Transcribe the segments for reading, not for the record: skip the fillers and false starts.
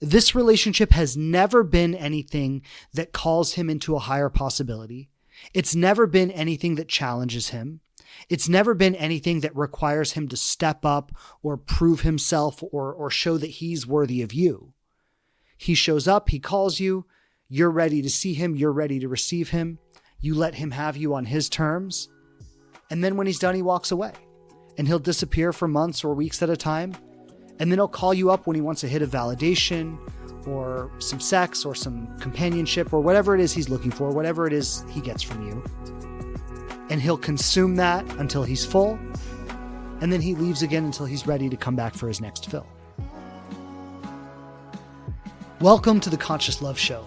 This relationship has never been anything that calls him into a higher possibility. It's never been anything that challenges him. It's never been anything that requires him to step up or prove himself or show that he's worthy of you. He shows up, he calls you, you're ready to see him, you're ready to receive him. You let him have you on his terms. And then when he's done, he walks away. And he'll disappear for months or weeks at a time. And then he'll call you up when he wants a hit of validation or some sex or some companionship or whatever it is he's looking for, whatever it is he gets from you. And he'll consume that until he's full. And then he leaves again until he's ready to come back for his next fill. Welcome to the Conscious Love Show.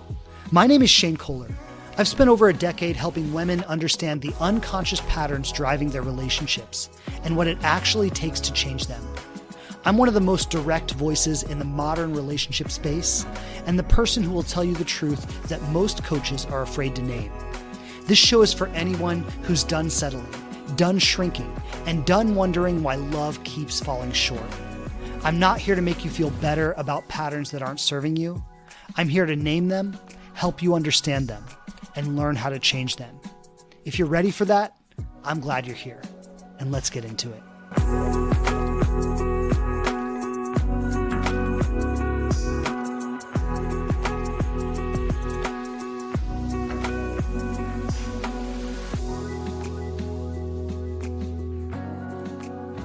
My name is Shane Kohler. I've spent over a decade helping women understand the unconscious patterns driving their relationships and what it actually takes to change them. I'm one of the most direct voices in the modern relationship space and the person who will tell you the truth that most coaches are afraid to name. This show is for anyone who's done settling, done shrinking, and done wondering why love keeps falling short. I'm not here to make you feel better about patterns that aren't serving you. I'm here to name them, help you understand them, and learn how to change them. If you're ready for that, I'm glad you're here. And let's get into it.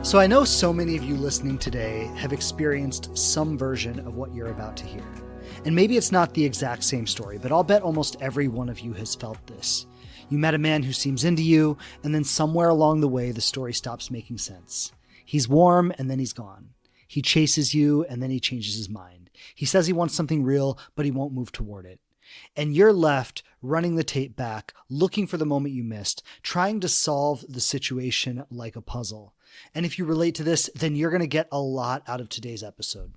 So I know so many of you listening today have experienced some version of what you're about to hear. And maybe it's not the exact same story, but I'll bet almost every one of you has felt this. You met a man who seems into you, and then somewhere along the way, the story stops making sense. He's warm, and then he's gone. He chases you, and then he changes his mind. He says he wants something real, but he won't move toward it. And you're left running the tape back, looking for the moment you missed, trying to solve the situation like a puzzle. And if you relate to this, then you're going to get a lot out of today's episode.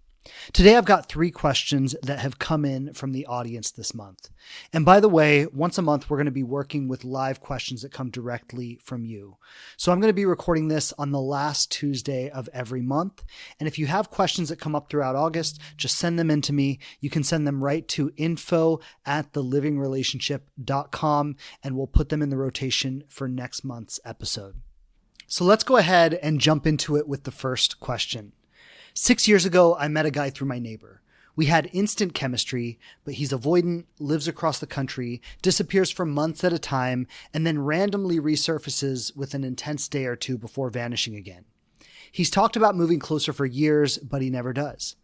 Today, I've got 3 questions that have come in from the audience this month. And by the way, once a month, we're going to be working with live questions that come directly from you. So I'm going to be recording this on the last Tuesday of every month. And if you have questions that come up throughout August, just send them in to me. You can send them right to info@thelivingrelationship.com, and we'll put them in the rotation for next month's episode. So let's go ahead and jump into it with the first question. 6 years ago, I met a guy through my neighbor. We had instant chemistry, but he's avoidant, lives across the country, disappears for months at a time, and then randomly resurfaces with an intense day or two before vanishing again. He's talked about moving closer for years, but he never does.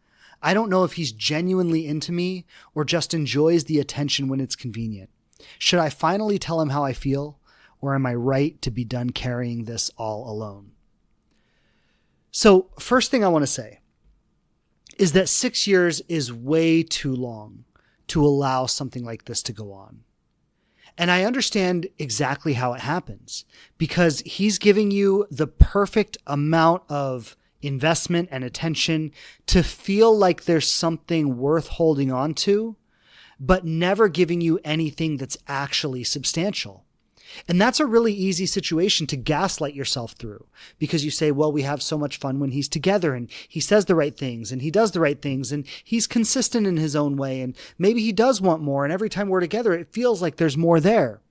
I don't know if he's genuinely into me or just enjoys the attention when it's convenient. Should I finally tell him how I feel, or am I right to be done carrying this all alone? So first thing I want to say is that 6 years is way too long to allow something like this to go on. And I understand exactly how it happens because he's giving you the perfect amount of investment and attention to feel like there's something worth holding on to, but never giving you anything that's actually substantial. And that's a really easy situation to gaslight yourself through because you say, well, we have so much fun when he's together and he says the right things and he does the right things and he's consistent in his own way and maybe he does want more. And every time we're together, it feels like there's more there.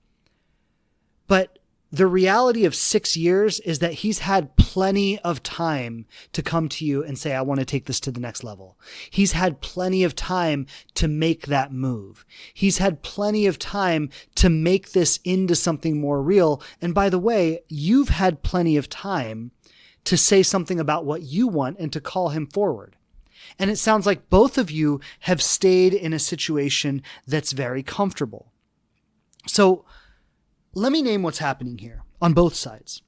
But the reality of 6 years is that he's had plenty of time to come to you and say, I want to take this to the next level. He's had plenty of time to make that move. He's had plenty of time to make this into something more real. And by the way, you've had plenty of time to say something about what you want and to call him forward. And it sounds like both of you have stayed in a situation that's very comfortable. So let me name what's happening here on both sides.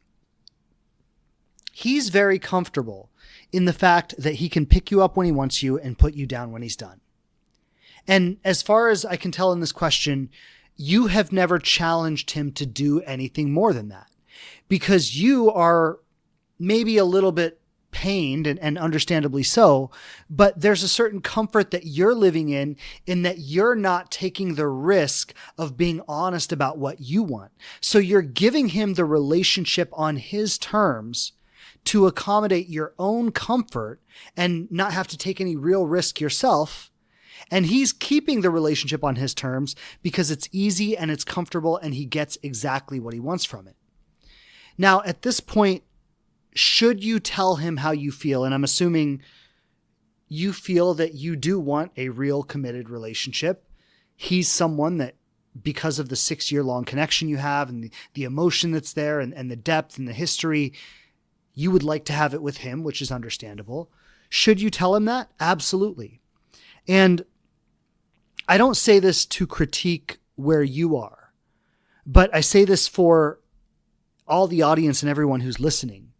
He's very comfortable in the fact that he can pick you up when he wants you and put you down when he's done. And as far as I can tell in this question, you have never challenged him to do anything more than that because you are maybe a little bit pained and understandably so, but there's a certain comfort that you're living in that you're not taking the risk of being honest about what you want. So you're giving him the relationship on his terms to accommodate your own comfort and not have to take any real risk yourself. And he's keeping the relationship on his terms because it's easy and it's comfortable and he gets exactly what he wants from it. Now, at this point, should you tell him how you feel? And I'm assuming you feel that you do want a real committed relationship. He's someone that, because of the 6-year-long connection you have and the emotion that's there and the depth and the history, you would like to have it with him, which is understandable. Should you tell him that? Absolutely. And I don't say this to critique where you are, but I say this for all the audience and everyone who's listening.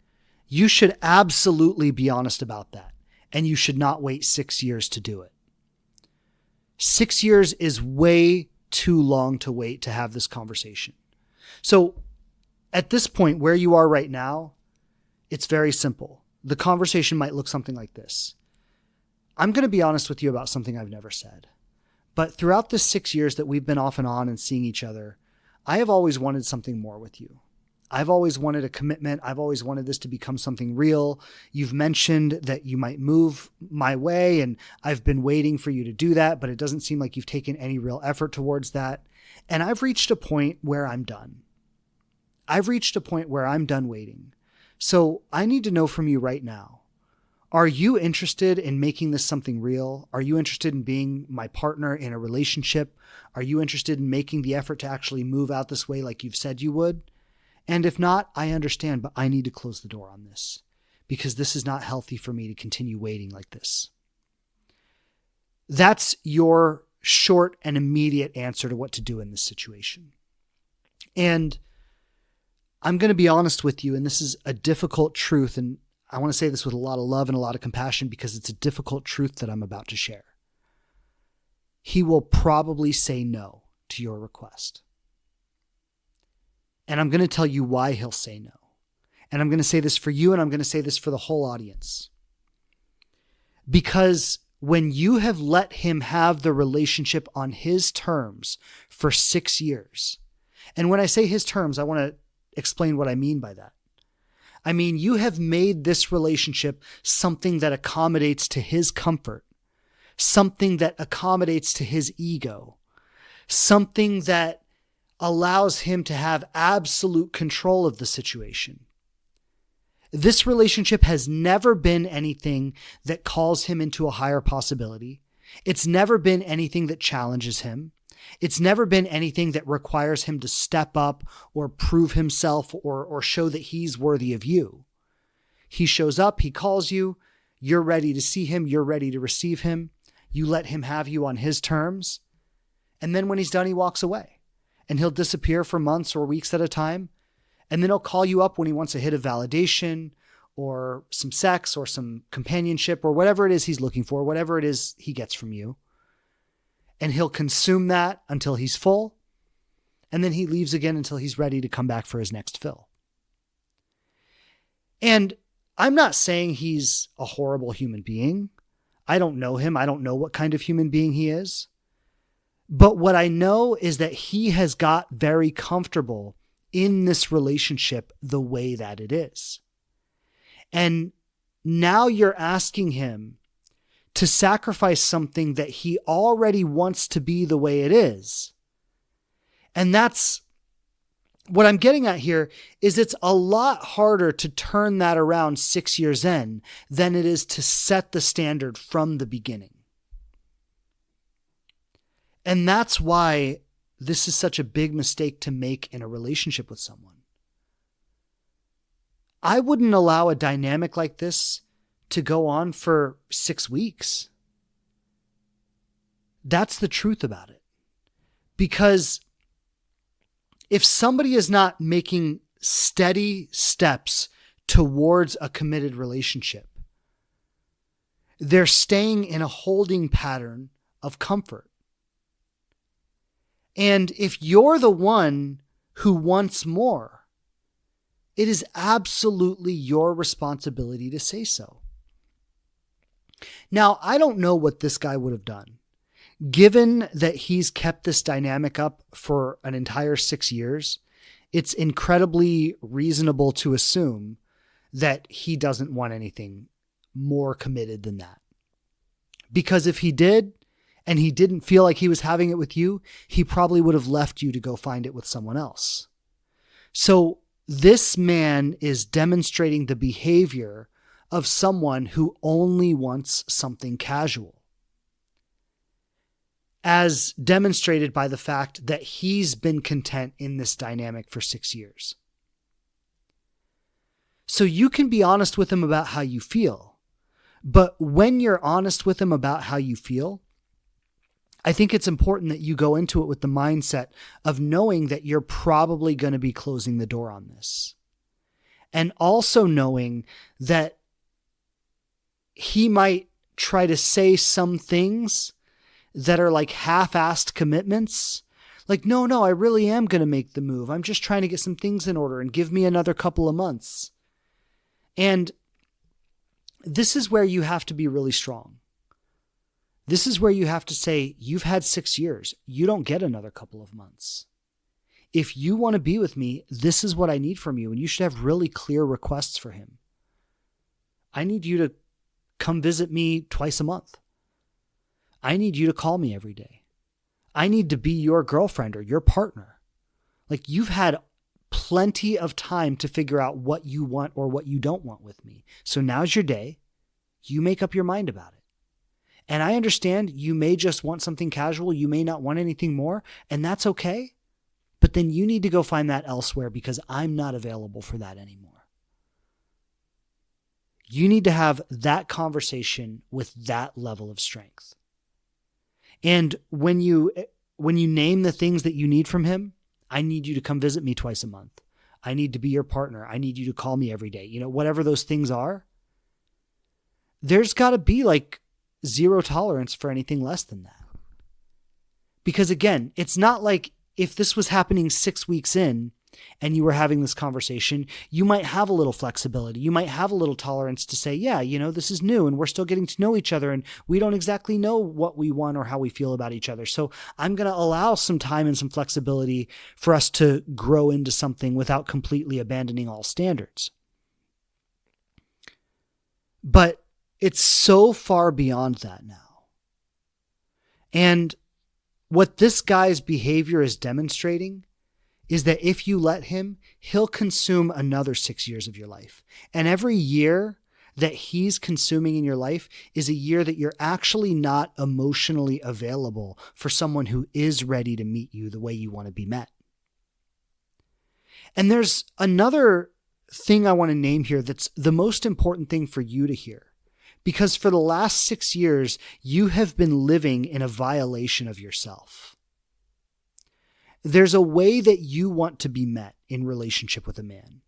You should absolutely be honest about that. And you should not wait 6 years to do it. 6 years is way too long to wait to have this conversation. So at this point, where you are right now, it's very simple. The conversation might look something like this. I'm going to be honest with you about something I've never said. But throughout the 6 years that we've been off and on and seeing each other, I have always wanted something more with you. I've always wanted a commitment. I've always wanted this to become something real. You've mentioned that you might move my way, and I've been waiting for you to do that, but it doesn't seem like you've taken any real effort towards that. And I've reached a point where I'm done. I've reached a point where I'm done waiting. So I need to know from you right now. Are you interested in making this something real? Are you interested in being my partner in a relationship? Are you interested in making the effort to actually move out this way like you've said you would? And if not, I understand, but I need to close the door on this because this is not healthy for me to continue waiting like this. That's your short and immediate answer to what to do in this situation. And I'm going to be honest with you, and this is a difficult truth, and I want to say this with a lot of love and a lot of compassion because it's a difficult truth that I'm about to share. He will probably say no to your request. And I'm going to tell you why he'll say no. And I'm going to say this for you, and I'm going to say this for the whole audience. Because when you have let him have the relationship on his terms for 6 years, and when I say his terms, I want to explain what I mean by that. I mean, you have made this relationship something that accommodates to his comfort, something that accommodates to his ego, something that allows him to have absolute control of the situation. This relationship has never been anything that calls him into a higher possibility. It's never been anything that challenges him. It's never been anything that requires him to step up or prove himself or show that he's worthy of you. He shows up, he calls you, you're ready to see him, you're ready to receive him. You let him have you on his terms. And then when he's done, he walks away. And he'll disappear for months or weeks at a time. And then he'll call you up when he wants a hit of validation or some sex or some companionship or whatever it is he's looking for, whatever it is he gets from you. And he'll consume that until he's full. And then he leaves again until he's ready to come back for his next fill. And I'm not saying he's a horrible human being. I don't know him. I don't know what kind of human being he is. But what I know is that he has got very comfortable in this relationship the way that it is. And now you're asking him to sacrifice something that he already wants to be the way it is. And that's what I'm getting at here is it's a lot harder to turn that around 6 years in than it is to set the standard from the beginning. And that's why this is such a big mistake to make in a relationship with someone. I wouldn't allow a dynamic like this to go on for 6 weeks. That's the truth about it. Because if somebody is not making steady steps towards a committed relationship, they're staying in a holding pattern of comfort. And if you're the one who wants more, it is absolutely your responsibility to say so. Now, I don't know what this guy would have done. Given that he's kept this dynamic up for an entire 6 years, it's incredibly reasonable to assume that he doesn't want anything more committed than that. Because if he did, and he didn't feel like he was having it with you, he probably would have left you to go find it with someone else. So this man is demonstrating the behavior of someone who only wants something casual, as demonstrated by the fact that he's been content in this dynamic for 6 years. So you can be honest with him about how you feel, but when you're honest with him about how you feel, I think it's important that you go into it with the mindset of knowing that you're probably going to be closing the door on this. And also knowing that he might try to say some things that are like half-assed commitments. Like, no, I really am going to make the move. I'm just trying to get some things in order and give me another couple of months. And this is where you have to be really strong. This is where you have to say, you've had 6 years. You don't get another couple of months. If you want to be with me, this is what I need from you. And you should have really clear requests for him. I need you to come visit me twice a month. I need you to call me every day. I need to be your girlfriend or your partner. Like, you've had plenty of time to figure out what you want or what you don't want with me. So now's your day. You make up your mind about it. And I understand you may just want something casual. You may not want anything more, and that's okay. But then you need to go find that elsewhere because I'm not available for that anymore. You need to have that conversation with that level of strength. And when you name the things that you need from him, I need you to come visit me twice a month. I need to be your partner. I need you to call me every day. Whatever those things are, there's got to be like zero tolerance for anything less than that. Because again, it's not like if this was happening 6 weeks in and you were having this conversation, you might have a little flexibility. You might have a little tolerance to say, yeah, this is new and we're still getting to know each other and we don't exactly know what we want or how we feel about each other. So I'm going to allow some time and some flexibility for us to grow into something without completely abandoning all standards. But it's so far beyond that now. And what this guy's behavior is demonstrating is that if you let him, he'll consume another 6 years of your life. And every year that he's consuming in your life is a year that you're actually not emotionally available for someone who is ready to meet you the way you want to be met. And there's another thing I want to name here that's the most important thing for you to hear. Because for the last 6 years, you have been living in a violation of yourself. There's a way that you want to be met in relationship with a man.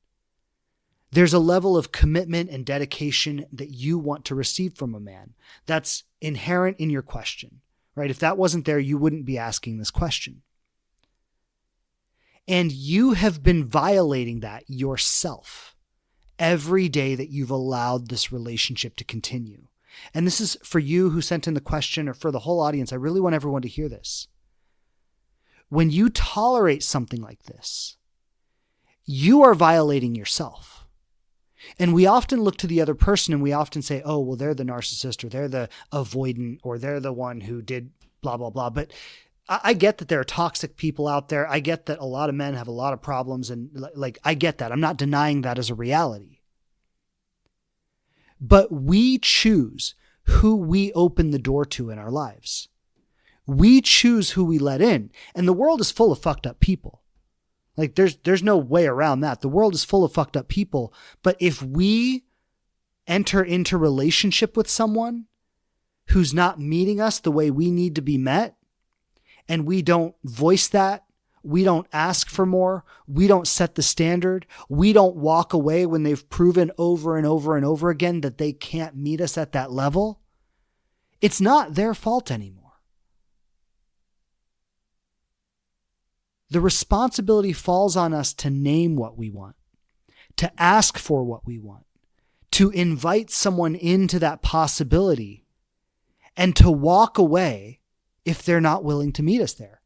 There's a level of commitment and dedication that you want to receive from a man. That's inherent in your question, right? If that wasn't there, you wouldn't be asking this question. And you have been violating that yourself every day that you've allowed this relationship to continue. And this is for you who sent in the question, or for the whole audience. I really want everyone to hear this. When you tolerate something like this, you are violating yourself. And we often look to the other person and we often say, oh, well, they're the narcissist, or they're the avoidant, or they're the one who did blah, blah, blah. But I get that there are toxic people out there. I get that a lot of men have a lot of problems, and I get that. I'm not denying that as a reality. But we choose who we open the door to in our lives. We choose who we let in, and the world is full of fucked up people. There's no way around that. The world is full of fucked up people. But if we enter into relationship with someone who's not meeting us the way we need to be met, and we don't voice that, we don't ask for more, we don't set the standard, we don't walk away when they've proven over and over and over again that they can't meet us at that level, it's not their fault anymore. The responsibility falls on us to name what we want, to ask for what we want, to invite someone into that possibility, and to walk away if they're not willing to meet us there.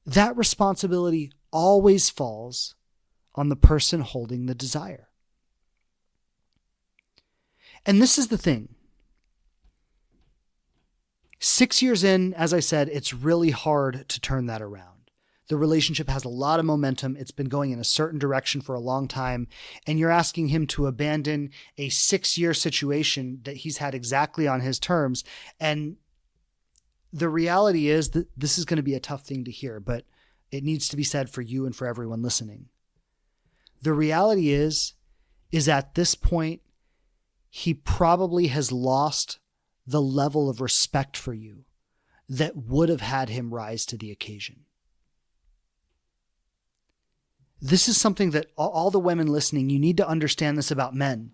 That responsibility always falls on the person holding the desire. And this is the thing. 6 years in, as I said, it's really hard to turn that around. The relationship has a lot of momentum. It's been going in a certain direction for a long time. And you're asking him to abandon a 6-year situation that he's had exactly on his terms. And the reality is that this is going to be a tough thing to hear, but it needs to be said for you and for everyone listening. The reality is at this point, he probably has lost the level of respect for you that would have had him rise to the occasion. This is something that all the women listening, you need to understand this about men.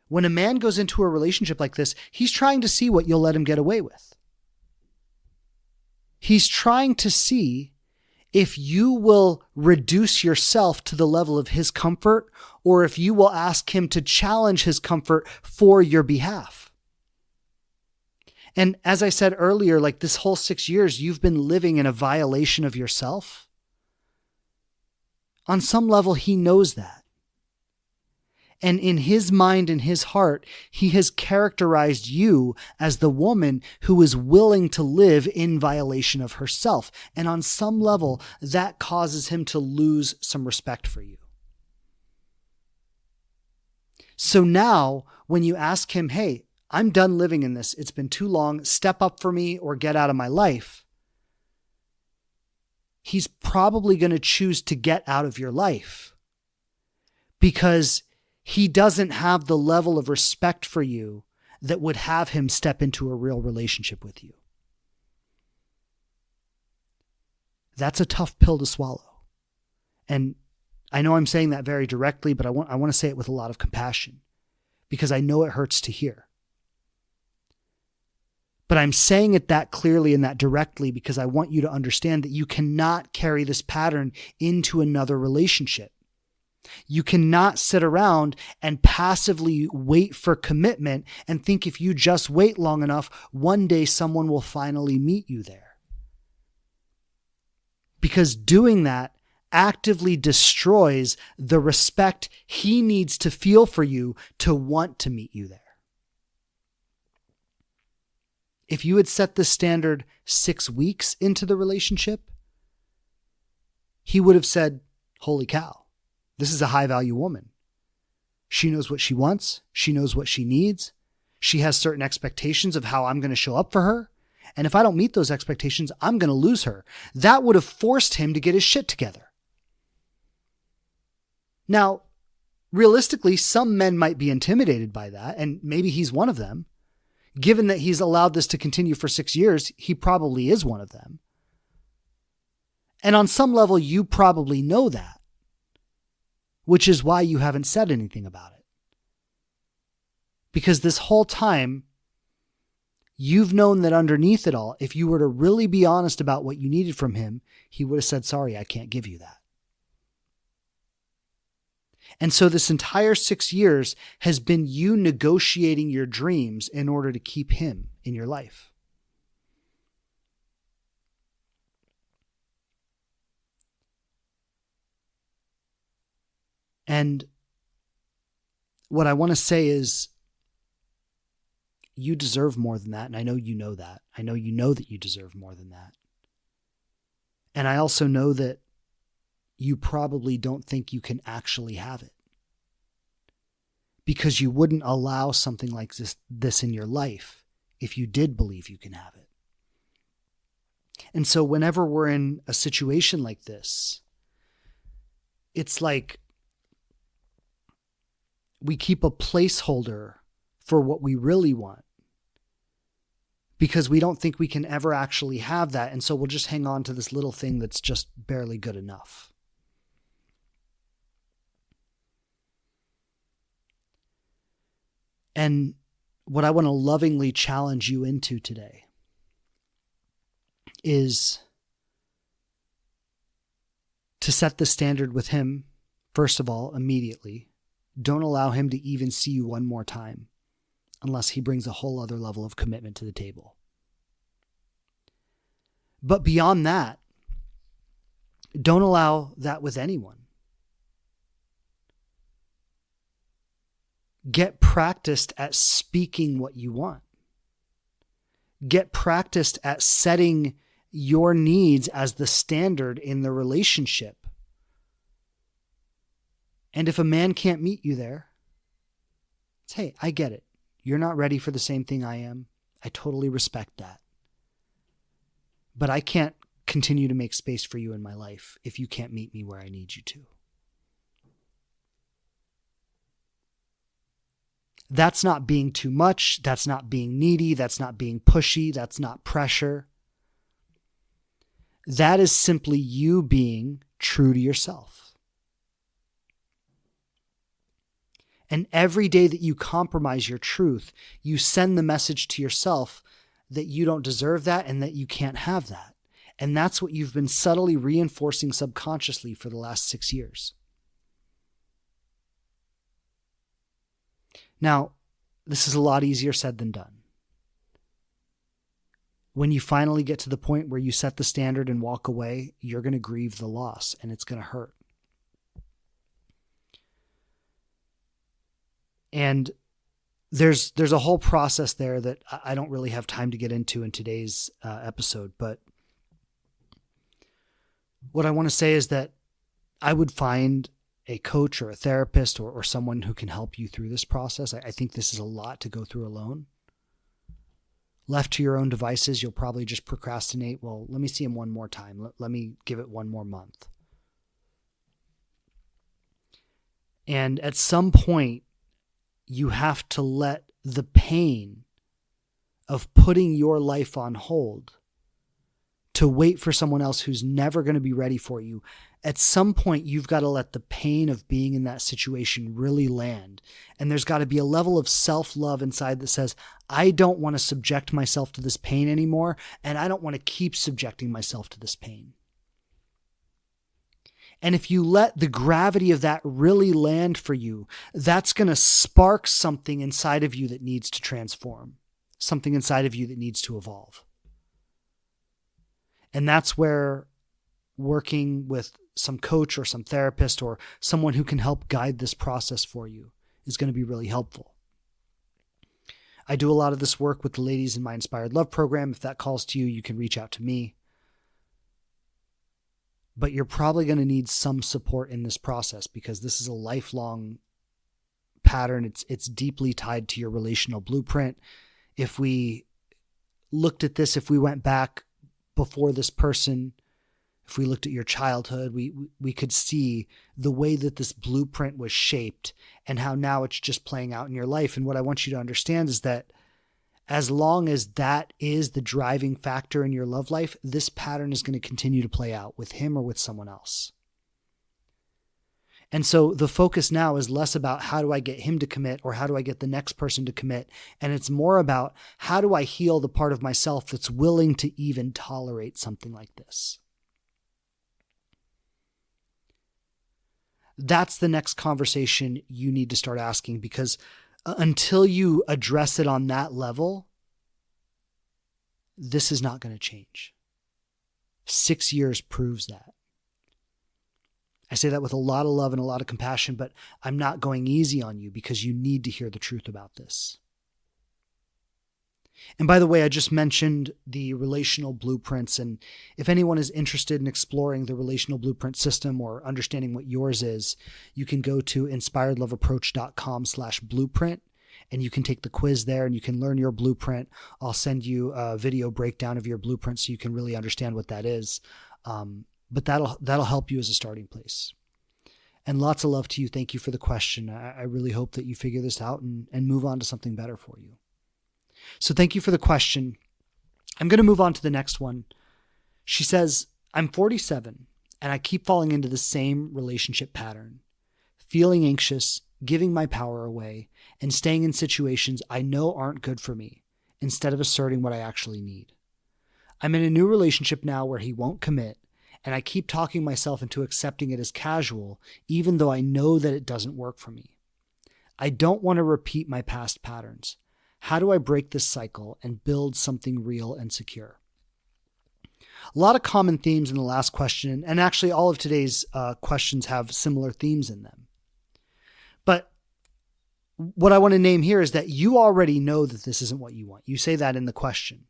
When a man goes into a relationship like this, he's trying to see what you'll let him get away with. He's trying to see if you will reduce yourself to the level of his comfort, or if you will ask him to challenge his comfort for your behalf. And as I said earlier, like this whole 6 years, you've been living in a violation of yourself. On some level, he knows that. And in his mind and his heart, he has characterized you as the woman who is willing to live in violation of herself. And on some level, that causes him to lose some respect for you. So now, when you ask him, hey, I'm done living in this, it's been too long, step up for me or get out of my life, he's probably going to choose to get out of your life because he doesn't have the level of respect for you that would have him step into a real relationship with you. That's a tough pill to swallow. And I know I'm saying that very directly, but I want to say it with a lot of compassion because I know it hurts to hear. But I'm saying it that clearly and that directly because I want you to understand that you cannot carry this pattern into another relationship. You cannot sit around and passively wait for commitment and think if you just wait long enough, one day someone will finally meet you there. Because doing that actively destroys the respect he needs to feel for you to want to meet you there. If you had set the standard 6 weeks into the relationship, he would have said, holy cow, this is a high value woman. She knows what she wants. She knows what she needs. She has certain expectations of how I'm going to show up for her. And if I don't meet those expectations, I'm going to lose her. That would have forced him to get his shit together. Now, realistically, some men might be intimidated by that, and maybe he's one of them. Given that he's allowed this to continue for 6 years, he probably is one of them. And on some level, you probably know that, which is why you haven't said anything about it. Because this whole time, you've known that underneath it all, if you were to really be honest about what you needed from him, he would have said, sorry, I can't give you that. And so this entire 6 years has been you negotiating your dreams in order to keep him in your life. And what I want to say is you deserve more than that. And I know you know that. I know you know that you deserve more than that. And I also know that you probably don't think you can actually have it because you wouldn't allow something like this in your life if you did believe you can have it. And so whenever we're in a situation like this, it's like we keep a placeholder for what we really want because we don't think we can ever actually have that. And so we'll just hang on to this little thing that's just barely good enough. And what I want to lovingly challenge you into today is to set the standard with him, first of all, immediately. Don't allow him to even see you one more time unless he brings a whole other level of commitment to the table. But beyond that, don't allow that with anyone. Get practiced at speaking what you want. Get practiced at setting your needs as the standard in the relationship. And if a man can't meet you there, it's, hey, I get it. You're not ready for the same thing I am. I totally respect that. But I can't continue to make space for you in my life if you can't meet me where I need you to. That's not being too much. That's not being needy. That's not being pushy. That's not pressure. That is simply you being true to yourself. And every day that you compromise your truth, you send the message to yourself that you don't deserve that and that you can't have that. And that's what you've been subtly reinforcing subconsciously for the last 6 years. Now, this is a lot easier said than done. When you finally get to the point where you set the standard and walk away, you're going to grieve the loss and it's going to hurt. And there's a whole process there that I don't really have time to get into in today's episode. But what I want to say is that I would find a coach or a therapist or someone who can help you through this process. I think this is a lot to go through alone. Left to your own devices, you'll probably just procrastinate. Well, let me see him one more time. Let me give it one more month. And at some point, you have to let the pain of putting your life on hold to wait for someone else who's never going to be ready for you. At some point, you've got to let the pain of being in that situation really land. And there's got to be a level of self-love inside that says, I don't want to subject myself to this pain anymore, and I don't want to keep subjecting myself to this pain. And if you let the gravity of that really land for you, that's going to spark something inside of you that needs to transform, something inside of you that needs to evolve. And that's where working with some coach or some therapist or someone who can help guide this process for you is going to be really helpful. I do a lot of this work with the ladies in my Inspired Love program. If that calls to you, you can reach out to me. But you're probably going to need some support in this process because this is a lifelong pattern. It's deeply tied to your relational blueprint. If we looked at this, if we went back before this person, if we looked at your childhood, we could see the way that this blueprint was shaped and how now it's just playing out in your life. And what I want you to understand is that as long as that is the driving factor in your love life, this pattern is going to continue to play out with him or with someone else. And so the focus now is less about how do I get him to commit or how do I get the next person to commit? And it's more about how do I heal the part of myself that's willing to even tolerate something like this? That's the next conversation you need to start asking, because until you address it on that level, this is not going to change. 6 years proves that. I say that with a lot of love and a lot of compassion, but I'm not going easy on you because you need to hear the truth about this. And by the way, I just mentioned the relational blueprints. And if anyone is interested in exploring the relational blueprint system or understanding what yours is, you can go to inspiredloveapproach.com/blueprint and you can take the quiz there and you can learn your blueprint. I'll send you a video breakdown of your blueprint so you can really understand what that is. But that'll help you as a starting place. And lots of love to you. Thank you for the question. I really hope that you figure this out and move on to something better for you. So thank you for the question. I'm going to move on to the next one. She says, I'm 47 and I keep falling into the same relationship pattern, feeling anxious, giving my power away, and staying in situations I know aren't good for me instead of asserting what I actually need. I'm in a new relationship now where he won't commit, and I keep talking myself into accepting it as casual, even though I know that it doesn't work for me. I don't want to repeat my past patterns. How do I break this cycle and build something real and secure? A lot of common themes in the last question, and actually all of today's questions have similar themes in them. But what I want to name here is that you already know that this isn't what you want. You say that in the question.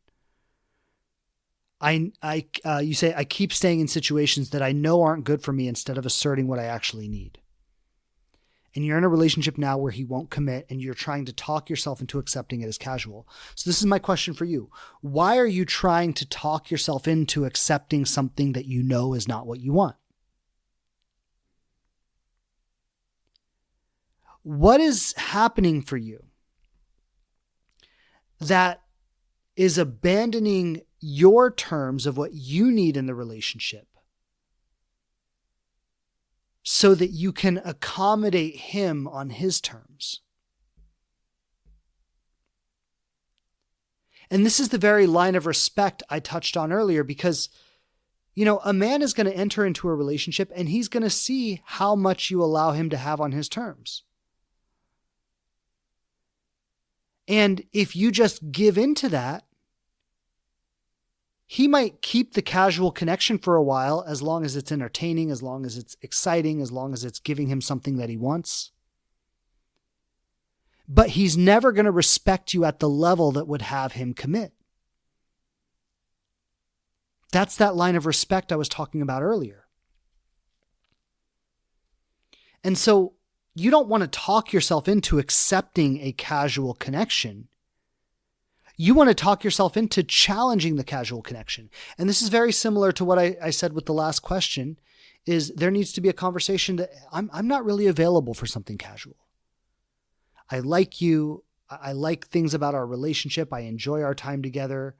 You say, I keep staying in situations that I know aren't good for me instead of asserting what I actually need. And you're in a relationship now where he won't commit and you're trying to talk yourself into accepting it as casual. So this is my question for you. Why are you trying to talk yourself into accepting something that you know is not what you want? What is happening for you that is abandoning your terms of what you need in the relationship so that you can accommodate him on his terms? And this is the very line of respect I touched on earlier, because, a man is going to enter into a relationship and he's going to see how much you allow him to have on his terms. And if you just give into that, he might keep the casual connection for a while, as long as it's entertaining, as long as it's exciting, as long as it's giving him something that he wants. But he's never going to respect you at the level that would have him commit. That's that line of respect I was talking about earlier. And so you don't want to talk yourself into accepting a casual connection. You want to talk yourself into challenging the casual connection. And this is very similar to what I said with the last question, is there needs to be a conversation that I'm not really available for something casual. I like you. I like things about our relationship. I enjoy our time together.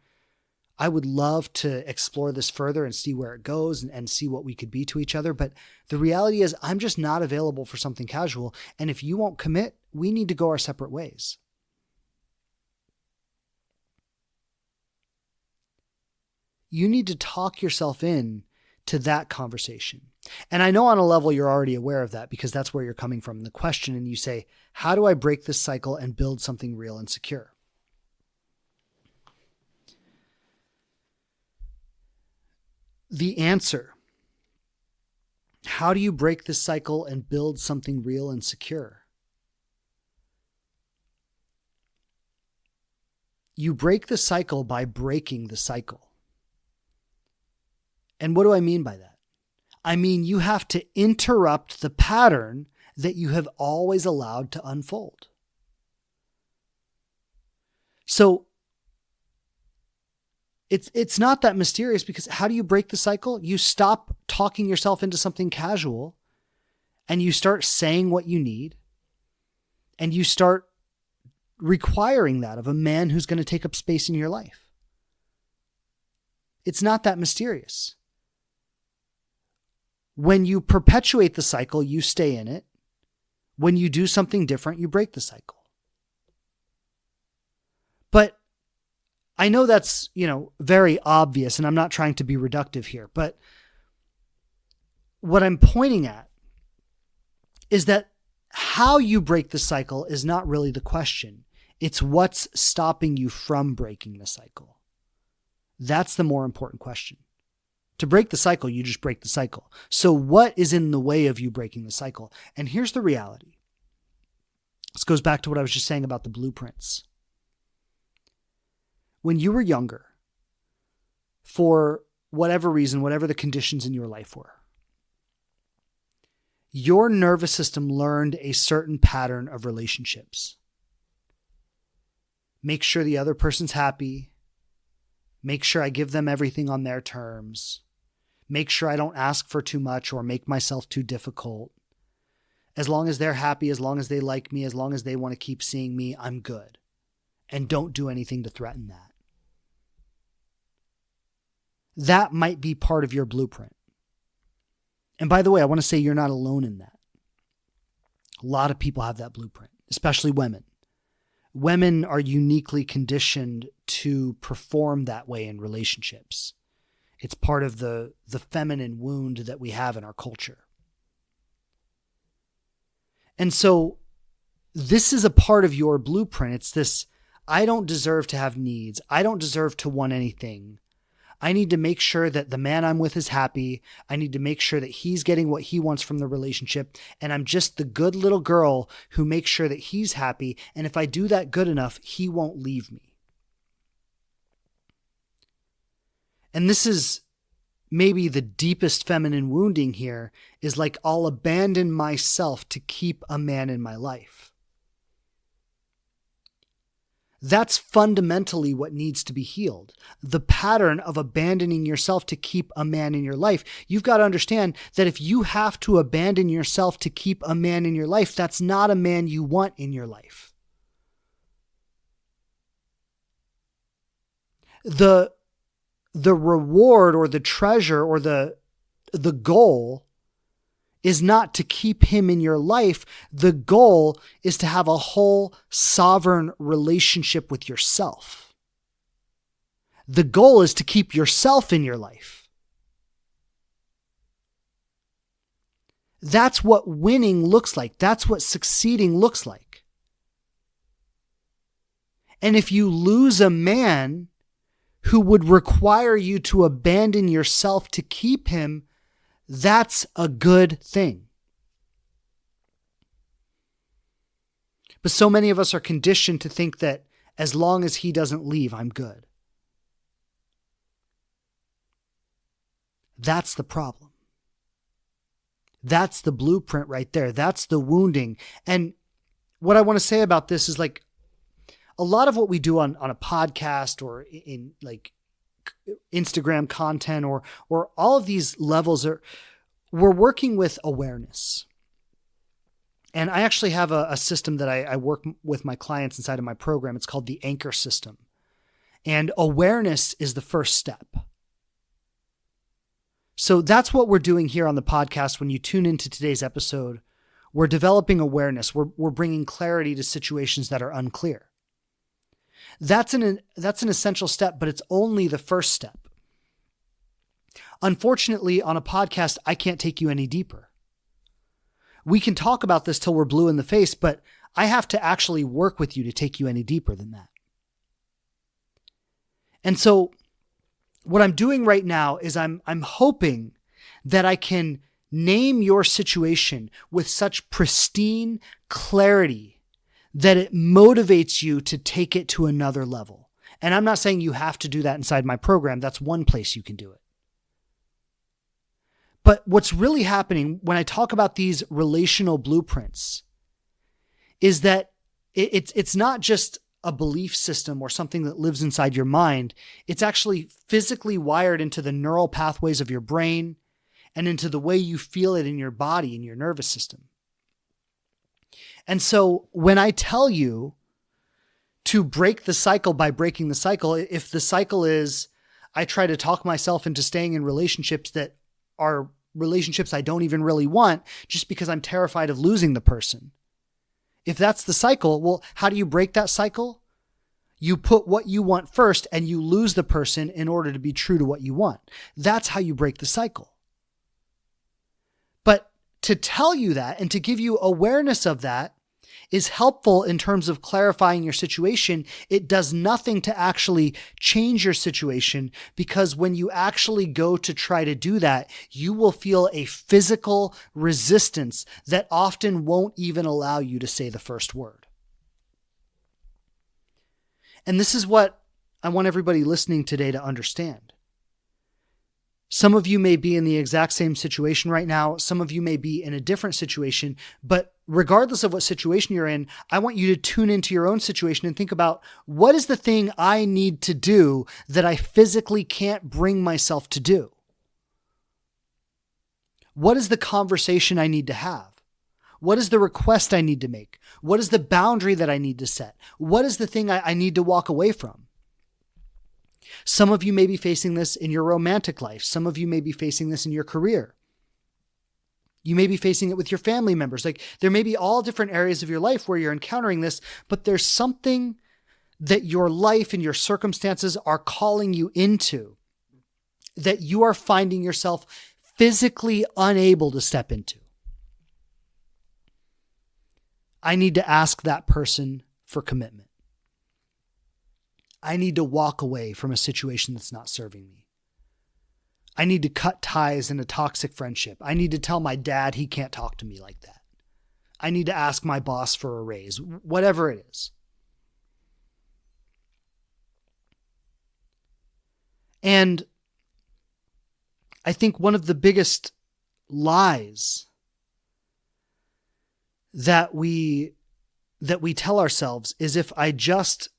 I would love to explore this further and see where it goes and see what we could be to each other. But the reality is I'm just not available for something casual. And if you won't commit, we need to go our separate ways. You need to talk yourself in to that conversation. And I know on a level you're already aware of that, because that's where you're coming from in the question. And you say, how do I break this cycle and build something real and secure? The answer, how do you break this cycle and build something real and secure? You break the cycle by breaking the cycle. And what do I mean by that? I mean, you have to interrupt the pattern that you have always allowed to unfold. So it's not that mysterious, because how do you break the cycle? You stop talking yourself into something casual and you start saying what you need, and you start requiring that of a man who's going to take up space in your life. It's not that mysterious. When you perpetuate the cycle, you stay in it. When you do something different, you break the cycle. But I know that's, very obvious, and I'm not trying to be reductive here, but what I'm pointing at is that how you break the cycle is not really the question. It's what's stopping you from breaking the cycle. That's the more important question. To break the cycle, you just break the cycle. So what is in the way of you breaking the cycle? And here's the reality. This goes back to what I was just saying about the blueprints. When you were younger, for whatever reason, whatever the conditions in your life were, your nervous system learned a certain pattern of relationships. Make sure the other person's happy. Make sure I give them everything on their terms. Make sure I don't ask for too much or make myself too difficult. As long as they're happy, as long as they like me, as long as they want to keep seeing me, I'm good. And don't do anything to threaten that. That might be part of your blueprint. And by the way, I want to say you're not alone in that. A lot of people have that blueprint, especially women. Women are uniquely conditioned to perform that way in relationships. It's part of the feminine wound that we have in our culture. And so this is a part of your blueprint. It's this, I don't deserve to have needs. I don't deserve to want anything. I need to make sure that the man I'm with is happy. I need to make sure that he's getting what he wants from the relationship. And I'm just the good little girl who makes sure that he's happy. And if I do that good enough, he won't leave me. And this is maybe the deepest feminine wounding here, is like, I'll abandon myself to keep a man in my life. That's fundamentally what needs to be healed. The pattern of abandoning yourself to keep a man in your life. You've got to understand that if you have to abandon yourself to keep a man in your life, that's not a man you want in your life. The reward or the treasure or the goal is not to keep him in your life. The goal is to have a whole sovereign relationship with yourself. The goal is to keep yourself in your life. That's what winning looks like. That's what succeeding looks like. And if you lose a man who would require you to abandon yourself to keep him, that's a good thing. But so many of us are conditioned to think that as long as he doesn't leave, I'm good. That's the problem. That's the blueprint right there. That's the wounding. And what I want to say about this is, like, a lot of what we do on a podcast or in like Instagram content or all of these levels we're working with awareness. And I actually have a system that I work with my clients inside of my program. It's called the anchor system. And awareness is the first step. So that's what we're doing here on the podcast. When you tune into today's episode, we're developing awareness. We're bringing clarity to situations that are unclear. That's an essential step, but it's only the first step. Unfortunately, on a podcast, I can't take you any deeper. We can talk about this till we're blue in the face, but I have to actually work with you to take you any deeper than that. And so what I'm doing right now is I'm hoping that I can name your situation with such pristine clarity that it motivates you to take it to another level. And I'm not saying you have to do that inside my program. That's one place you can do it. But what's really happening when I talk about these relational blueprints is that it's not just a belief system or something that lives inside your mind. It's actually physically wired into the neural pathways of your brain and into the way you feel it in your body, in your nervous system. And so when I tell you to break the cycle by breaking the cycle, if the cycle is I try to talk myself into staying in relationships that are relationships I don't even really want just because I'm terrified of losing the person. If that's the cycle, well, how do you break that cycle? You put what you want first and you lose the person in order to be true to what you want. That's how you break the cycle. But to tell you that and to give you awareness of that is helpful in terms of clarifying your situation. It does nothing to actually change your situation, because when you actually go to try to do that, you will feel a physical resistance that often won't even allow you to say the first word. And this is what I want everybody listening today to understand. Some of you may be in the exact same situation right now. Some of you may be in a different situation, but regardless of what situation you're in, I want you to tune into your own situation and think about, what is the thing I need to do that I physically can't bring myself to do? What is the conversation I need to have? What is the request I need to make? What is the boundary that I need to set? What is the thing I need to walk away from? Some of you may be facing this in your romantic life. Some of you may be facing this in your career. You may be facing it with your family members. Like, there may be all different areas of your life where you're encountering this, but there's something that your life and your circumstances are calling you into that you are finding yourself physically unable to step into. I need to ask that person for commitment. I need to walk away from a situation that's not serving me. I need to cut ties in a toxic friendship. I need to tell my dad he can't talk to me like that. I need to ask my boss for a raise, whatever it is. And I think one of the biggest lies that we tell ourselves is if I just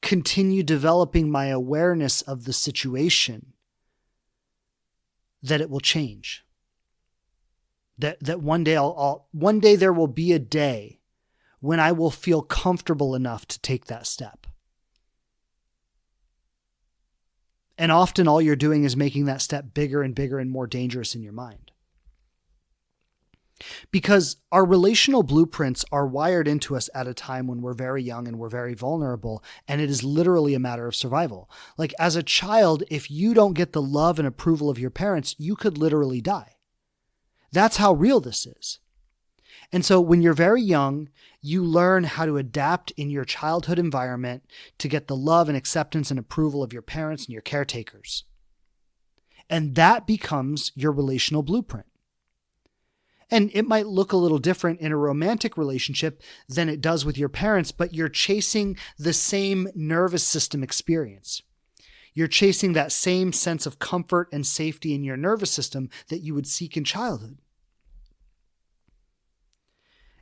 continue developing my awareness of the situation, that it will change. That one day one day there will be a day when I will feel comfortable enough to take that step. And often all you're doing is making that step bigger and bigger and more dangerous in your mind. Because our relational blueprints are wired into us at a time when we're very young and we're very vulnerable, and it is literally a matter of survival. Like as a child, if you don't get the love and approval of your parents, you could literally die. That's how real this is. And so when you're very young, you learn how to adapt in your childhood environment to get the love and acceptance and approval of your parents and your caretakers. And that becomes your relational blueprint. And it might look a little different in a romantic relationship than it does with your parents, but you're chasing the same nervous system experience. You're chasing that same sense of comfort and safety in your nervous system that you would seek in childhood.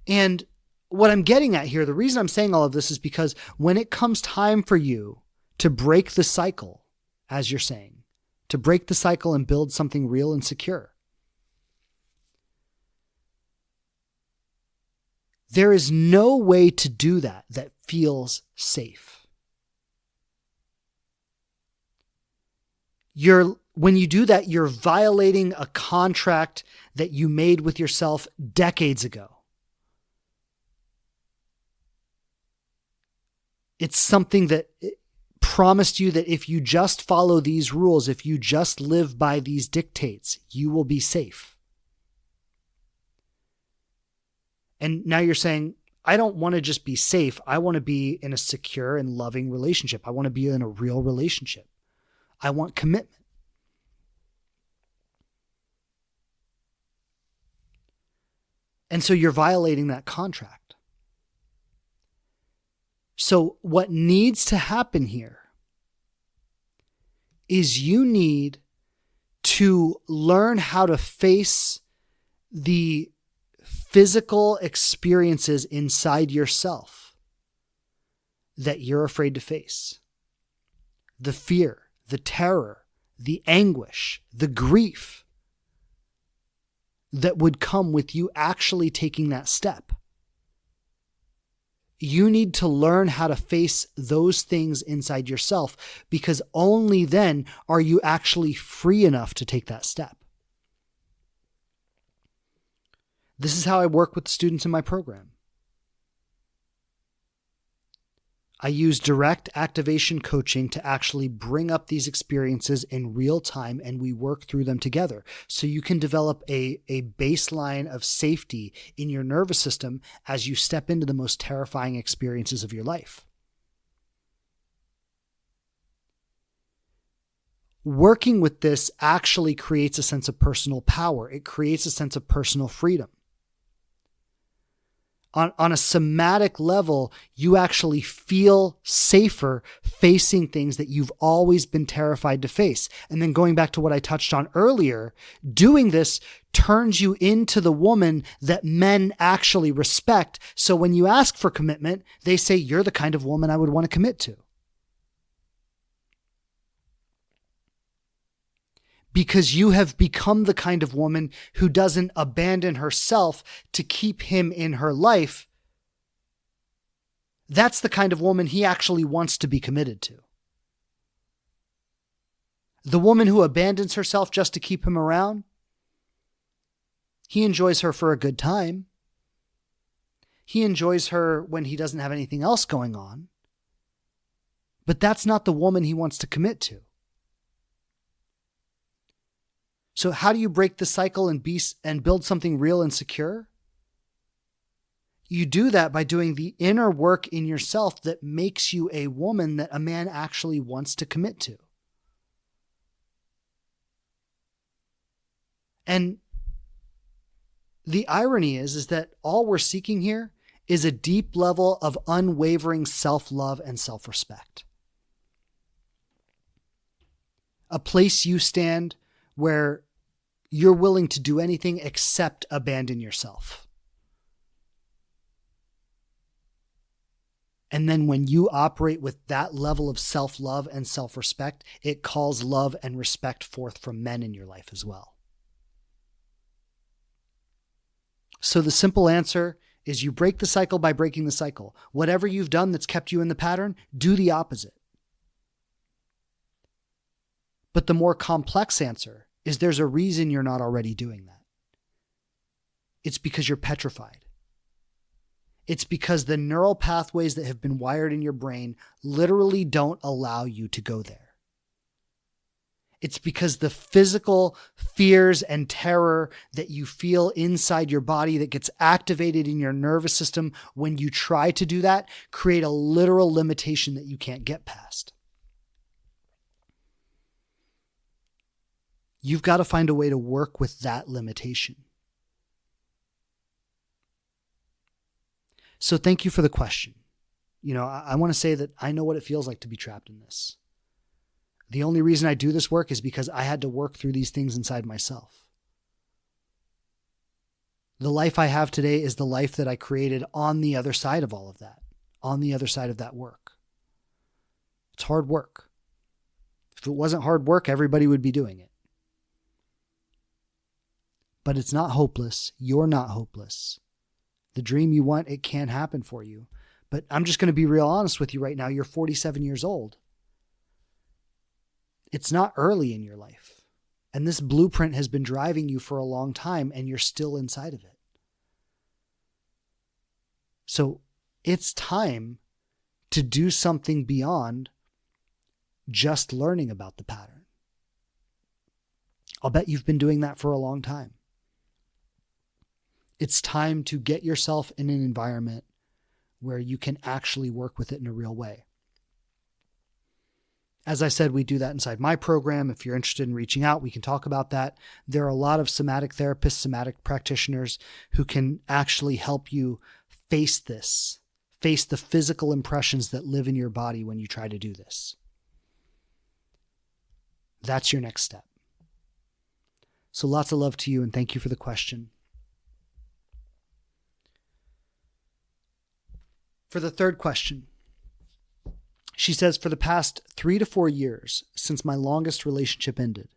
And what I'm getting at here, the reason I'm saying all of this is because when it comes time for you to break the cycle, as you're saying, to break the cycle and build something real and secure, there is no way to do that feels safe. When you do that, you're violating a contract that you made with yourself decades ago. It's something that promised you that if you just follow these rules, if you just live by these dictates, you will be safe. And now you're saying, I don't want to just be safe. I want to be in a secure and loving relationship. I want to be in a real relationship. I want commitment. And so you're violating that contract. So what needs to happen here is you need to learn how to face the physical experiences inside yourself that you're afraid to face. The fear, the terror, the anguish, the grief that would come with you actually taking that step. You need to learn how to face those things inside yourself, because only then are you actually free enough to take that step. This is how I work with students in my program. I use direct activation coaching to actually bring up these experiences in real time, and we work through them together. So you can develop a baseline of safety in your nervous system as you step into the most terrifying experiences of your life. Working with this actually creates a sense of personal power. It creates a sense of personal freedom. On a somatic level, you actually feel safer facing things that you've always been terrified to face. And then going back to what I touched on earlier, doing this turns you into the woman that men actually respect. So when you ask for commitment, they say, you're the kind of woman I would want to commit to. Because you have become the kind of woman who doesn't abandon herself to keep him in her life. That's the kind of woman he actually wants to be committed to. The woman who abandons herself just to keep him around, he enjoys her for a good time. He enjoys her when he doesn't have anything else going on. But that's not the woman he wants to commit to. So how do you break the cycle and build something real and secure? You do that by doing the inner work in yourself that makes you a woman that a man actually wants to commit to. And the irony is that all we're seeking here is a deep level of unwavering self-love and self-respect. A place you stand where you're willing to do anything except abandon yourself. And then when you operate with that level of self-love and self-respect, it calls love and respect forth from men in your life as well. So the simple answer is you break the cycle by breaking the cycle. Whatever you've done that's kept you in the pattern, do the opposite. But the more complex answer is there's a reason you're not already doing that. It's because you're petrified. It's because the neural pathways that have been wired in your brain literally don't allow you to go there. It's because the physical fears and terror that you feel inside your body that gets activated in your nervous system when you try to do that create a literal limitation that you can't get past. You've got to find a way to work with that limitation. So thank you for the question. I want to say that I know what it feels like to be trapped in this. The only reason I do this work is because I had to work through these things inside myself. The life I have today is the life that I created on the other side of all of that, on the other side of that work. It's hard work. If it wasn't hard work, everybody would be doing it. But it's not hopeless. You're not hopeless. The dream you want, it can happen for you. But I'm just going to be real honest with you right now. You're 47 years old. It's not early in your life. And this blueprint has been driving you for a long time and you're still inside of it. So it's time to do something beyond just learning about the pattern. I'll bet you've been doing that for a long time. It's time to get yourself in an environment where you can actually work with it in a real way. As I said, we do that inside my program. If you're interested in reaching out, we can talk about that. There are a lot of somatic therapists, somatic practitioners who can actually help you face this, face the physical impressions that live in your body when you try to do this. That's your next step. So lots of love to you and thank you for the question. For the third question, she says, for the past 3 to 4 years since my longest relationship ended,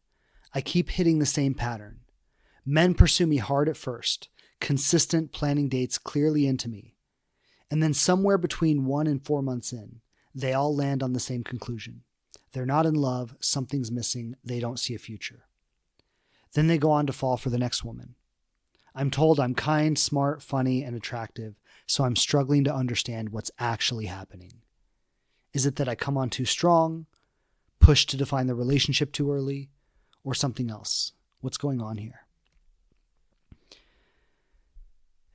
I keep hitting the same pattern. Men pursue me hard at first, consistent planning dates clearly into me. And then somewhere between 1 and 4 months in, they all land on the same conclusion. They're not in love, something's missing, they don't see a future. Then they go on to fall for the next woman. I'm told I'm kind, smart, funny, and attractive, so I'm struggling to understand what's actually happening. Is it that I come on too strong, push to define the relationship too early, or something else? What's going on here?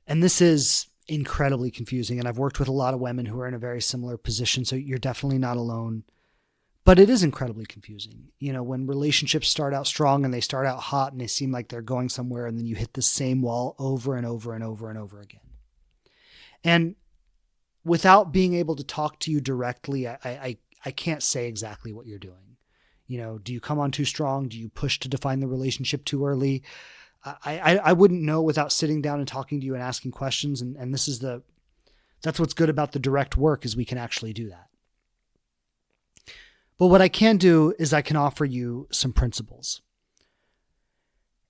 And this is incredibly confusing, and I've worked with a lot of women who are in a very similar position, so you're definitely not alone. But it is incredibly confusing. When relationships start out strong and they start out hot and they seem like they're going somewhere, and then you hit the same wall over and over and over and over again. And without being able to talk to you directly, I can't say exactly what you're doing. Do you come on too strong? Do you push to define the relationship too early? I wouldn't know without sitting down and talking to you and asking questions. And that's what's good about the direct work is we can actually do that. But what I can do is I can offer you some principles.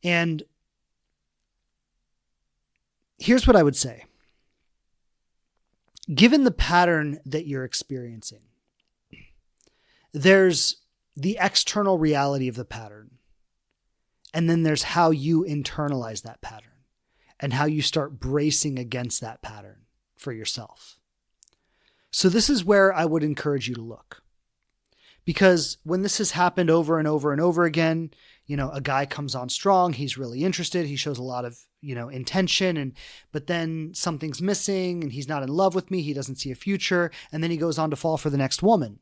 And here's what I would say. Given the pattern that you're experiencing, there's the external reality of the pattern, and then there's how you internalize that pattern and how you start bracing against that pattern for yourself. So this is where I would encourage you to look. Because when this has happened over and over and over again, a guy comes on strong, he's really interested, he shows a lot of, intention, but then something's missing and he's not in love with me, he doesn't see a future, and then he goes on to fall for the next woman.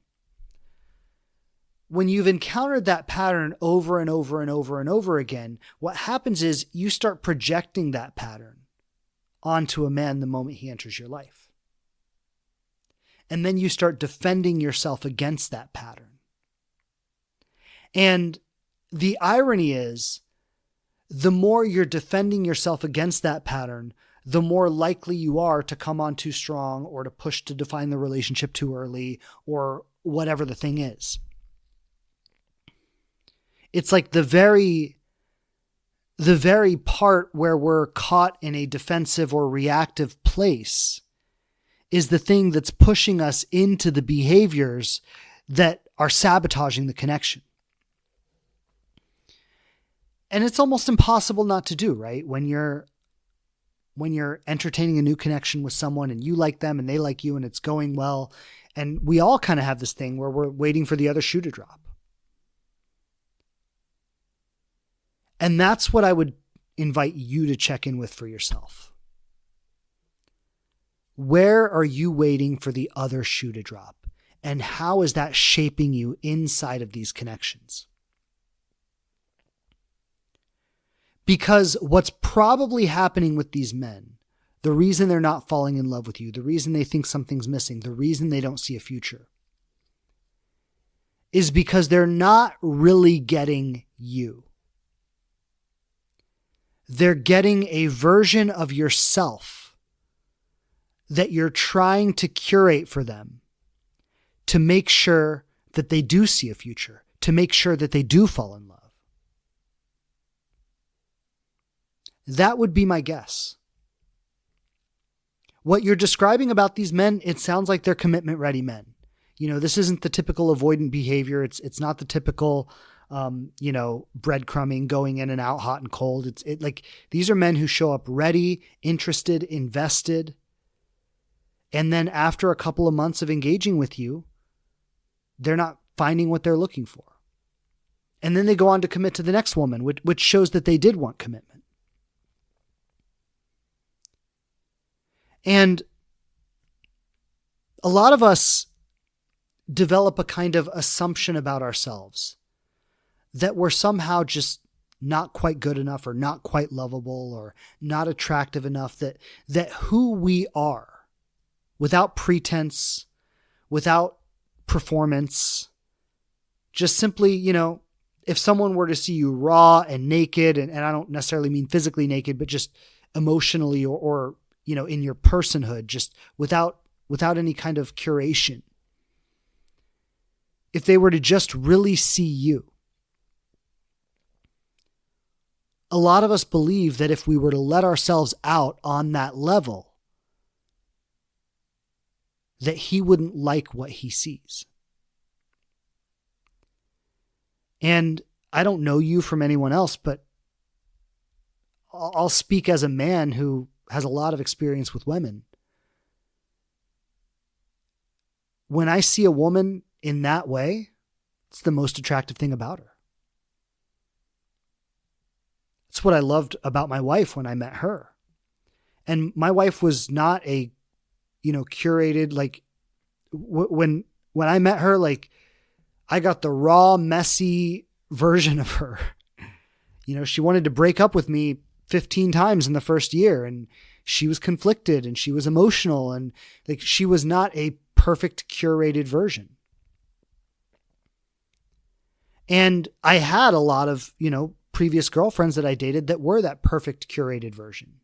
When you've encountered that pattern over and over and over and over again, what happens is you start projecting that pattern onto a man the moment he enters your life. And then you start defending yourself against that pattern. And the irony is, the more you're defending yourself against that pattern, the more likely you are to come on too strong or to push to define the relationship too early or whatever the thing is. It's like the very part where we're caught in a defensive or reactive place is the thing that's pushing us into the behaviors that are sabotaging the connection. And it's almost impossible not to do, right? When you're entertaining a new connection with someone and you like them and they like you and it's going well. And we all kind of have this thing where we're waiting for the other shoe to drop. And that's what I would invite you to check in with for yourself. Where are you waiting for the other shoe to drop? And how is that shaping you inside of these connections? Because what's probably happening with these men, the reason they're not falling in love with you, the reason they think something's missing, the reason they don't see a future, is because they're not really getting you. They're getting a version of yourself that you're trying to curate for them to make sure that they do see a future, to make sure that they do fall in love. That would be my guess. What you're describing about these men, it sounds like they're commitment-ready men. This isn't the typical avoidant behavior. It's not the typical, breadcrumbing, going in and out, hot and cold. These are men who show up ready, interested, invested. And then after a couple of months of engaging with you, they're not finding what they're looking for. And then they go on to commit to the next woman, which shows that they did want commitment. And a lot of us develop a kind of assumption about ourselves that we're somehow just not quite good enough or not quite lovable or not attractive enough, that who we are, without pretense, without performance, just simply, if someone were to see you raw and naked, and I don't necessarily mean physically naked, but just emotionally or in your personhood, just without any kind of curation. If they were to just really see you, a lot of us believe that if we were to let ourselves out on that level, that he wouldn't like what he sees. And I don't know you from anyone else, but I'll speak as a man who has a lot of experience with women. When I see a woman in that way, it's the most attractive thing about her. It's what I loved about my wife when I met her. And my wife was not a, curated, when I met her, I got the raw, messy version of her. She wanted to break up with me 15 times in the first year, and she was conflicted and she was emotional, and she was not a perfect curated version. And I had a lot of, previous girlfriends that I dated that were that perfect curated version.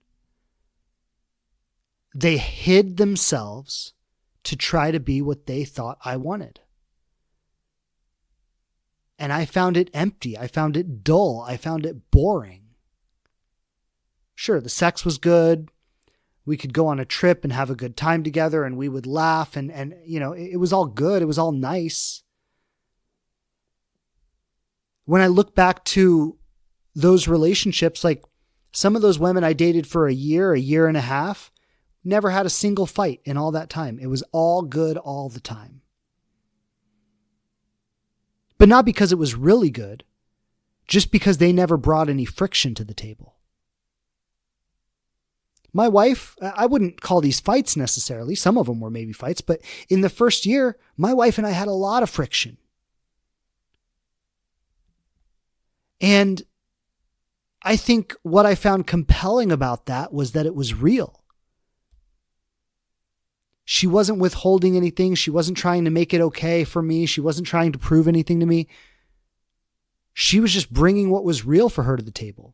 They hid themselves to try to be what they thought I wanted. And I found it empty. I found it dull. I found it boring. Sure, the sex was good. We could go on a trip and have a good time together, and we would laugh, and it was all good. It was all nice. When I look back to those relationships, some of those women I dated for a year and a half, never had a single fight in all that time. It was all good all the time. But not because it was really good, just because they never brought any friction to the table. My wife, I wouldn't call these fights necessarily. Some of them were maybe fights, but in the first year, my wife and I had a lot of friction. And I think what I found compelling about that was that it was real. She wasn't withholding anything. She wasn't trying to make it okay for me. She wasn't trying to prove anything to me. She was just bringing what was real for her to the table.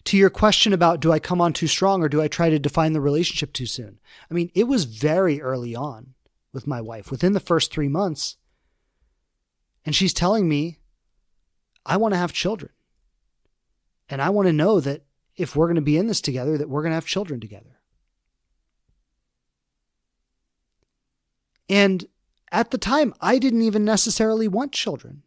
To your question about, do I come on too strong or do I try to define the relationship too soon? I mean, it was very early on with my wife, within the first 3 months. And she's telling me, I want to have children. And I want to know that if we're going to be in this together, that we're going to have children together. And at the time, I didn't even necessarily want children.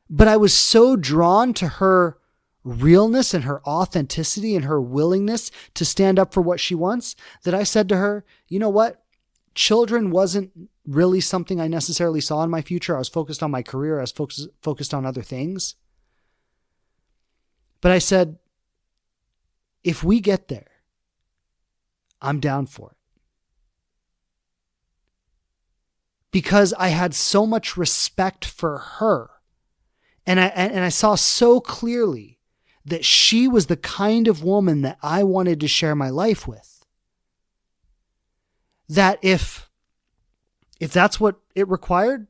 But I was so drawn to her realness and her authenticity and her willingness to stand up for what she wants that I said to her, you know what? Children wasn't really something I necessarily saw in my future. I was focused on my career. I was focused on other things. But I said, if we get there, I'm down for it. Because I had so much respect for her. And I saw so clearly that she was the kind of woman that I wanted to share my life with. That if that's what it required,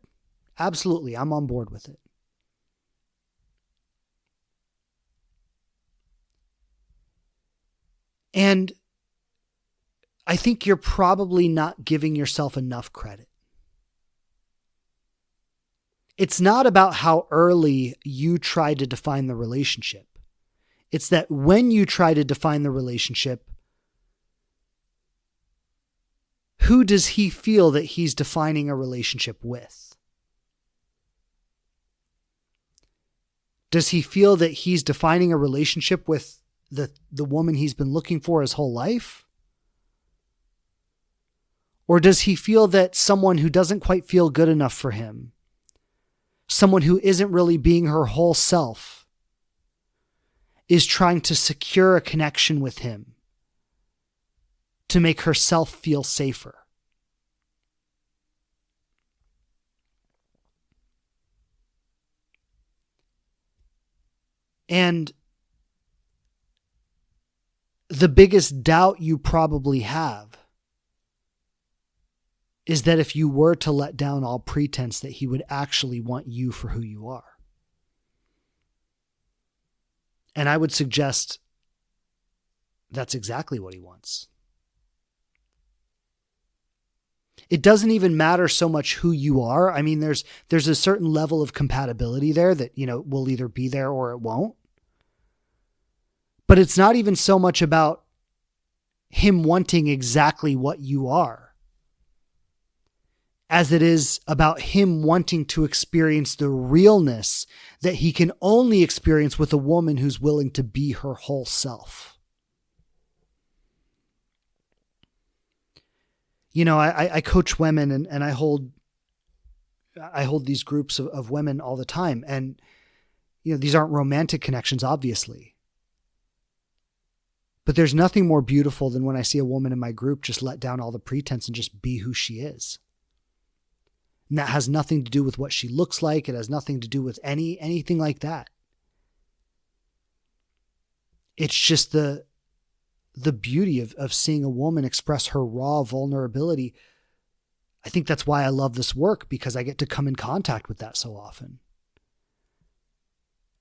absolutely, I'm on board with it. And I think you're probably not giving yourself enough credit. It's not about how early you try to define the relationship. It's that when you try to define the relationship, who does he feel that he's defining a relationship with? Does he feel that he's defining a relationship with the woman he's been looking for his whole life? Or does he feel that someone who doesn't quite feel good enough for him, someone who isn't really being her whole self, is trying to secure a connection with him to make herself feel safer? And the biggest doubt you probably have is that if you were to let down all pretense, that he would actually want you for who you are. And I would suggest that's exactly what he wants. It doesn't even matter so much who you are. I mean, there's a certain level of compatibility there that, will either be there or it won't. But it's not even so much about him wanting exactly what you are, as it is about him wanting to experience the realness that he can only experience with a woman who's willing to be her whole self. I coach women and I hold these groups of women all the time. And, these aren't romantic connections, obviously. But there's nothing more beautiful than when I see a woman in my group just let down all the pretense and just be who she is. And that has nothing to do with what she looks like. It has nothing to do with anything like that. It's just the beauty of seeing a woman express her raw vulnerability. I think that's why I love this work, because I get to come in contact with that so often.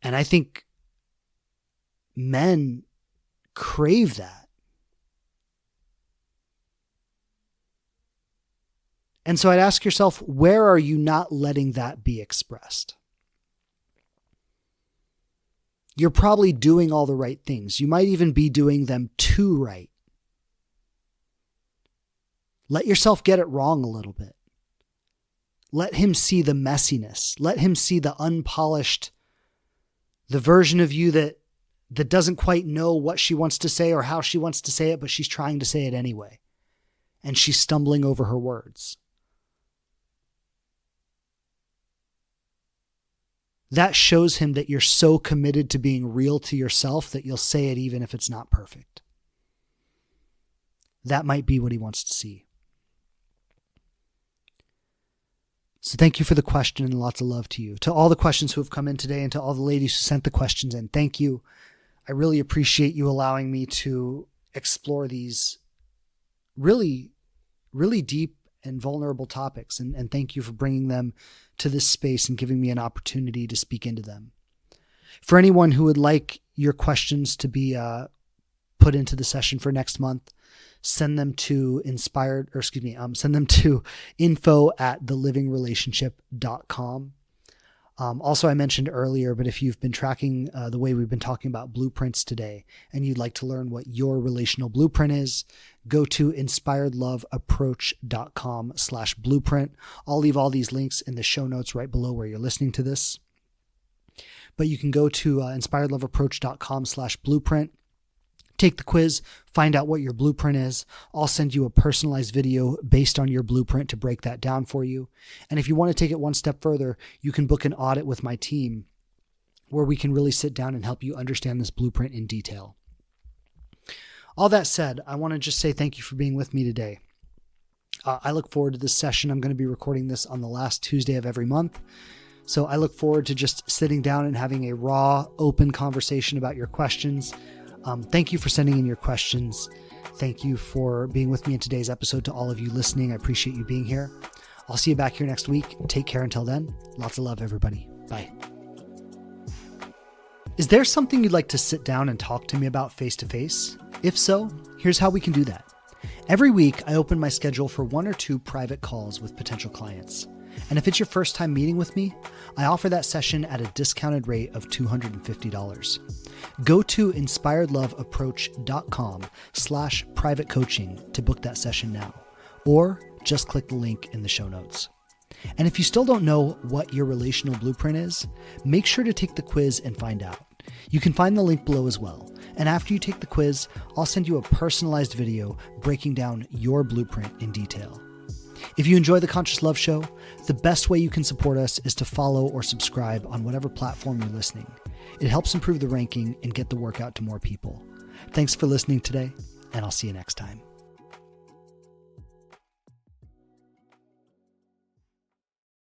And I think men crave that. And so I'd ask yourself, where are you not letting that be expressed? You're probably doing all the right things. You might even be doing them too right. Let yourself get it wrong a little bit. Let him see the messiness. Let him see the unpolished, the version of you that doesn't quite know what she wants to say or how she wants to say it, but she's trying to say it anyway. And she's stumbling over her words. That shows him that you're so committed to being real to yourself that you'll say it even if it's not perfect. That might be what he wants to see. So thank you for the question, and lots of love to you. To all the questions who have come in today and to all the ladies who sent the questions in, thank you. I really appreciate you allowing me to explore these really, really deep and vulnerable topics. And thank you for bringing them to this space and giving me an opportunity to speak into them. For anyone who would like your questions to be put into the session for next month, send them to info@thelivingrelationship.com. Also, I mentioned earlier, but if you've been tracking the way we've been talking about blueprints today and you'd like to learn what your relational blueprint is, go to inspiredloveapproach.com/blueprint. I'll leave all these links in the show notes right below where you're listening to this. But you can go to inspiredloveapproach.com/blueprint. Take the quiz, find out what your blueprint is. I'll send you a personalized video based on your blueprint to break that down for you. And if you want to take it one step further, you can book an audit with my team where we can really sit down and help you understand this blueprint in detail. All that said, I want to just say thank you for being with me today. I look forward to this session. I'm going to be recording this on the last Tuesday of every month. So I look forward to just sitting down and having a raw, open conversation about your questions. Thank you for sending in your questions. Thank you for being with me in today's episode. To all of you listening, I appreciate you being here. I'll see you back here next week. Take care until then. Lots of love, everybody. Bye. Is there something you'd like to sit down and talk to me about face-to-face? If so, here's how we can do that. Every week, I open my schedule for 1 or 2 private calls with potential clients. And if it's your first time meeting with me, I offer that session at a discounted rate of $250. Go to inspiredloveapproach.com/private coaching to book that session now, or just click the link in the show notes. And if you still don't know what your relational blueprint is, make sure to take the quiz and find out. You can find the link below as well. And after you take the quiz, I'll send you a personalized video breaking down your blueprint in detail. If you enjoy the Conscious Love Show, the best way you can support us is to follow or subscribe on whatever platform you're listening. It helps improve the ranking and get the work out to more people. Thanks for listening today, and I'll see you next time.